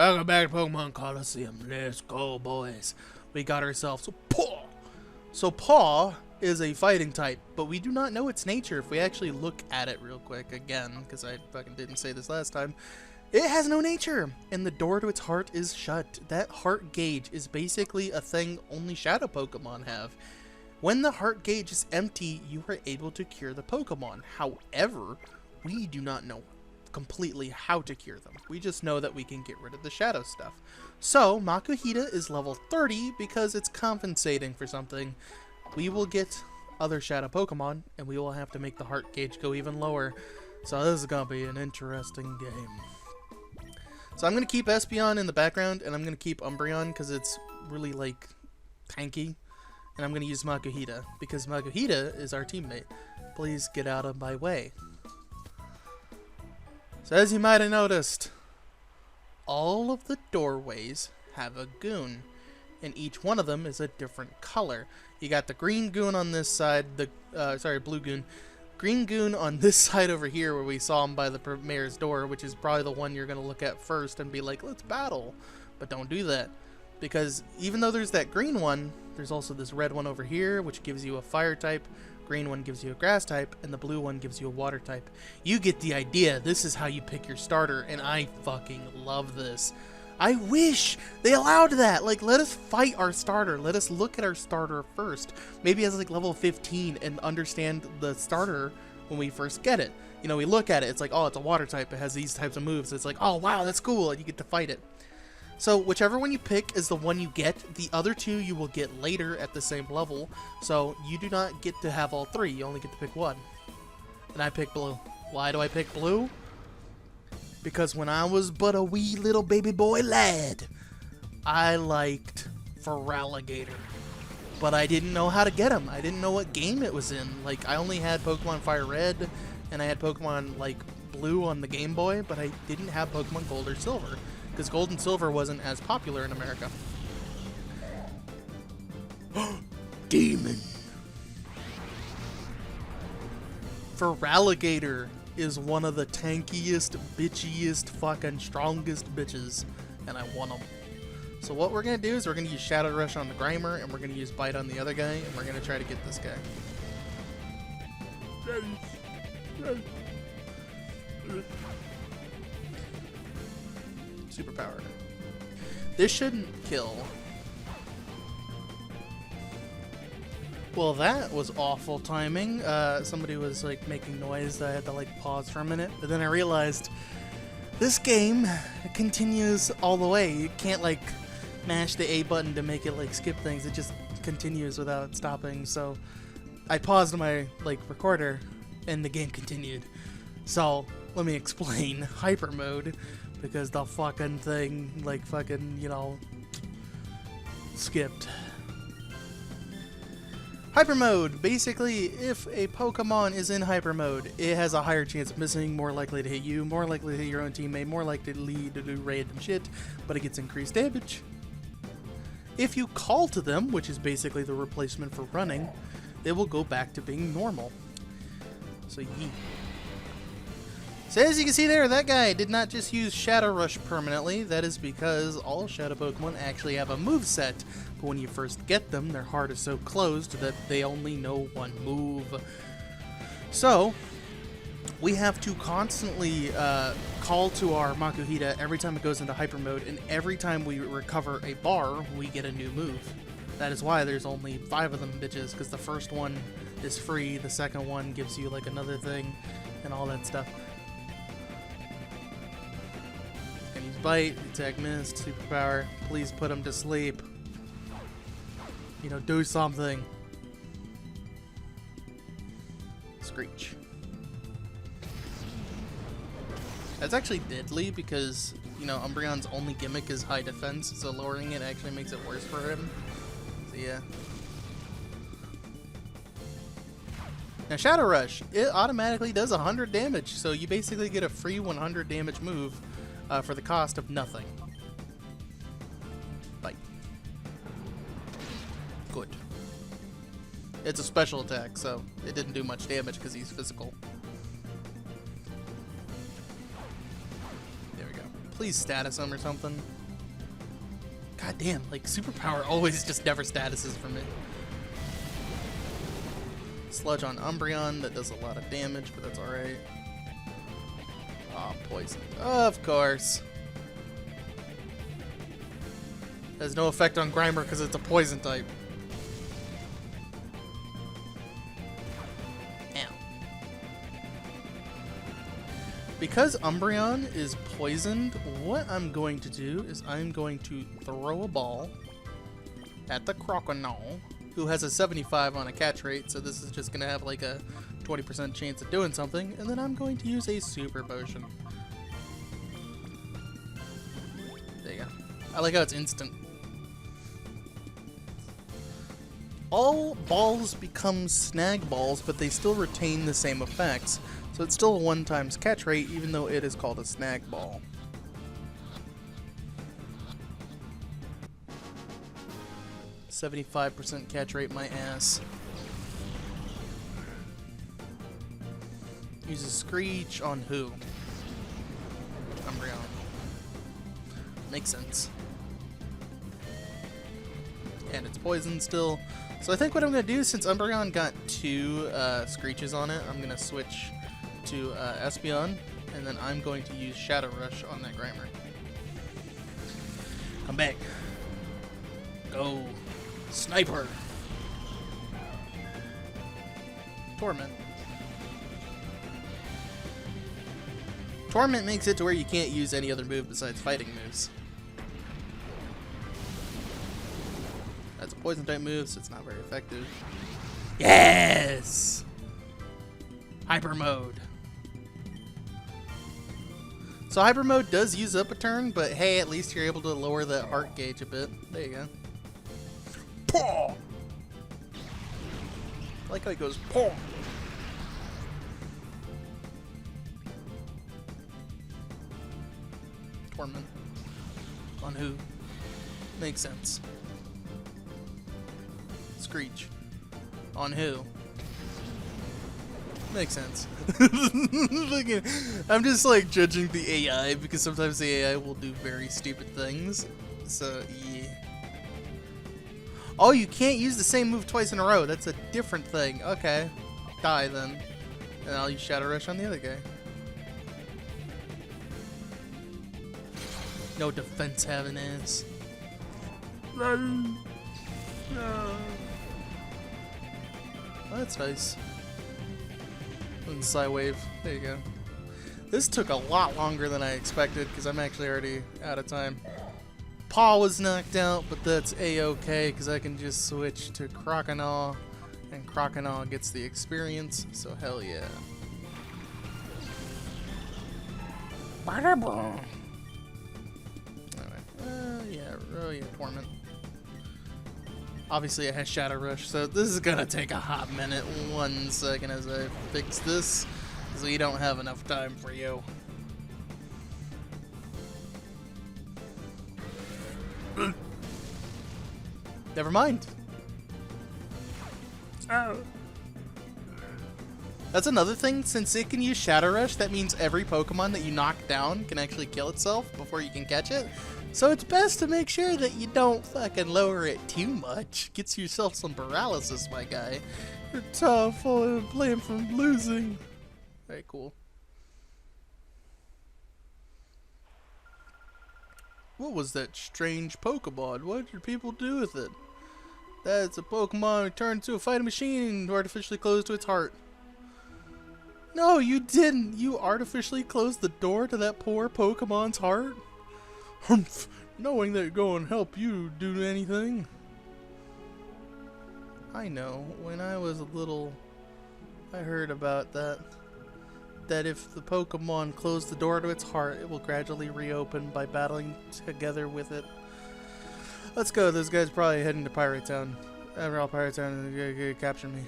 Welcome back to Pokemon Colosseum. Let's go, boys. We got ourselves a Paw. So Paw is a fighting type, but we do not know its nature if we actually look at it real quick again, because I fucking didn't say this last time. It has no nature, and the door to its heart is shut. That heart gauge is basically a thing only Shadow Pokemon have. When the heart gauge is empty, you are able to cure the Pokemon. However, we do not know completely how to cure them. We just know that we can get rid of the shadow stuff. So Makuhita is level 30 because it's compensating for something. We will get other shadow Pokemon and we will have to make the heart gauge go even lower. So this is gonna be an interesting game. So I'm gonna keep Espeon in the background and I'm gonna keep Umbreon because it's really like tanky, and I'm gonna use Makuhita because Makuhita is our teammate. Please get out of my way. So as you might have noticed, all of the doorways have a goon, and each one of them is a different color. You got the green goon on this side, blue goon. Green goon on this side over here where we saw him by the mayor's door, which is probably the one you're going to look at first and be like, let's battle. But don't do that, because even though there's that green one, there's also this red one over here, which gives you a fire type. Green one gives you a grass type, and the blue one gives you a water type. You get the idea. This is how you pick your starter, and I fucking love this. I wish they allowed that. Like, let us fight our starter. Let us look at our starter first. Maybe as like level 15 and understand the starter when we first get it. You know, we look at it, it's like, oh, it's a water type. It has these types of moves. It's like, oh, wow, that's cool, and you get to fight it. So whichever one you pick is the one you get. The other two you will get later at the same level. So you do not get to have all three. You only get to pick one. And I pick blue. Why do I pick blue? Because when I was but a wee little baby boy lad, I liked Feraligatr. But I didn't know how to get him. I didn't know what game it was in. Like, I only had Pokemon Fire Red, and I had Pokemon, like, Blue on the Game Boy, but I didn't have Pokemon Gold or Silver, because Gold and Silver wasn't as popular in America. Demon! Feraligatr is one of the tankiest, bitchiest, fucking strongest bitches, and I want them. So what we're going to do is we're going to use Shadow Rush on the Grimer, and we're going to use Bite on the other guy, and we're going to try to get this guy. Superpower. This shouldn't kill. Well, that was awful timing. Somebody was like making noise. I had to like pause for a minute, but then I realized this game continues all the way. You can't like mash the A button to make it like skip things. It just continues without stopping. So I paused my like recorder and the game continued. So let me explain hyper mode, because the fucking thing like fucking, you know, skipped. Hyper mode. Basically, if a Pokemon is in hyper mode, it has a higher chance of missing, more likely to hit you, more likely to hit your own teammate, more likely to do random shit, but it gets increased damage. If you call to them, which is basically the replacement for running, they will go back to being normal. So yeet. So as you can see there, that guy did not just use Shadow Rush permanently. That is because all Shadow Pokemon actually have a moveset. But when you first get them, their heart is so closed that they only know one move. So we have to constantly call to our Makuhita every time it goes into hyper mode, and every time we recover a bar, we get a new move. That is why there's only 5 of them bitches, because the first one is free, the second one gives you like another thing, and all that stuff. Gonna use Bite, Attack Mist, Superpower. Please put him to sleep. You know, do something. Screech. That's actually deadly because, you know, Umbreon's only gimmick is high defense, so lowering it actually makes it worse for him. So yeah. Now Shadow Rush, it automatically does 100 damage, so you basically get a free 100 damage move for the cost of nothing. Bite. Good. It's a special attack, so it didn't do much damage because he's physical. Please status him or something. God damn, like superpower always just never statuses for me. Sludge on Umbreon, that does a lot of damage, but that's alright. Aw, poison. Of course. Has no effect on Grimer because it's a poison type. Ow. Because Umbreon is poisoned, what I'm going to do is I'm going to throw a ball at the Croconaw, who has a 75 on a catch rate, so this is just going to have like a 20% chance of doing something, and then I'm going to use a super potion. There you go. I like how it's instant. All balls become snag balls, but they still retain the same effects, so it's still a 1x catch rate, even though it is called a snag ball. .75% catch rate, my ass. Uses Screech on who? Umbreon. Makes sense. And it's poison still. So I think what I'm going to do, since Umbreon got 2 Screeches on it, I'm going to switch to Espeon, and then I'm going to use Shadow Rush on that Grimer. Come back. Go. Sniper. Torment. Torment makes it to where you can't use any other move besides fighting moves. That's a poison type move, so it's not very effective. Yes! Hyper mode. So hyper mode does use up a turn, but hey, at least you're able to lower the heart gauge a bit. There you go. Paw! I like how he goes, paw! Torment. On who? Makes sense. Screech. On who? Makes sense. I'm just like judging the AI because sometimes the AI will do very stupid things. So, yeah. Oh, you can't use the same move twice in a row. That's a different thing. Okay. Die then. And I'll use Shadow Rush on the other guy. No defense having ass. No. Oh, that's nice. And Psywave. There you go. This took a lot longer than I expected because I'm actually already out of time. Paw was knocked out, but that's a-okay because I can just switch to Croconaw, and Croconaw gets the experience, so hell yeah. Alright. Yeah, Torment. Obviously it has Shadow Rush, so this is gonna take a hot minute. 1 second as I fix this, because we don't have enough time for you. Never mind. Oh. That's another thing, since it can use Shadow Rush, that means every Pokemon that you knock down can actually kill itself before you can catch it. So it's best to make sure that you don't fucking lower it too much. Gets yourself some paralysis, my guy. You're tough, I'm playing from losing. Very cool. What was that strange Pokemon? What did people do with it? That's a Pokemon who turned into a fighting machine and artificially closed to its heart. No, you didn't. You artificially closed the door to that poor Pokemon's heart? Humph. Knowing that go and help you do anything. I know. When I was a little, I heard about that. That if the Pokemon closed the door to its heart, it will gradually reopen by battling together with it. Let's go. This guy's probably heading to Pirate Town. Emerald Pirate Town, capture me.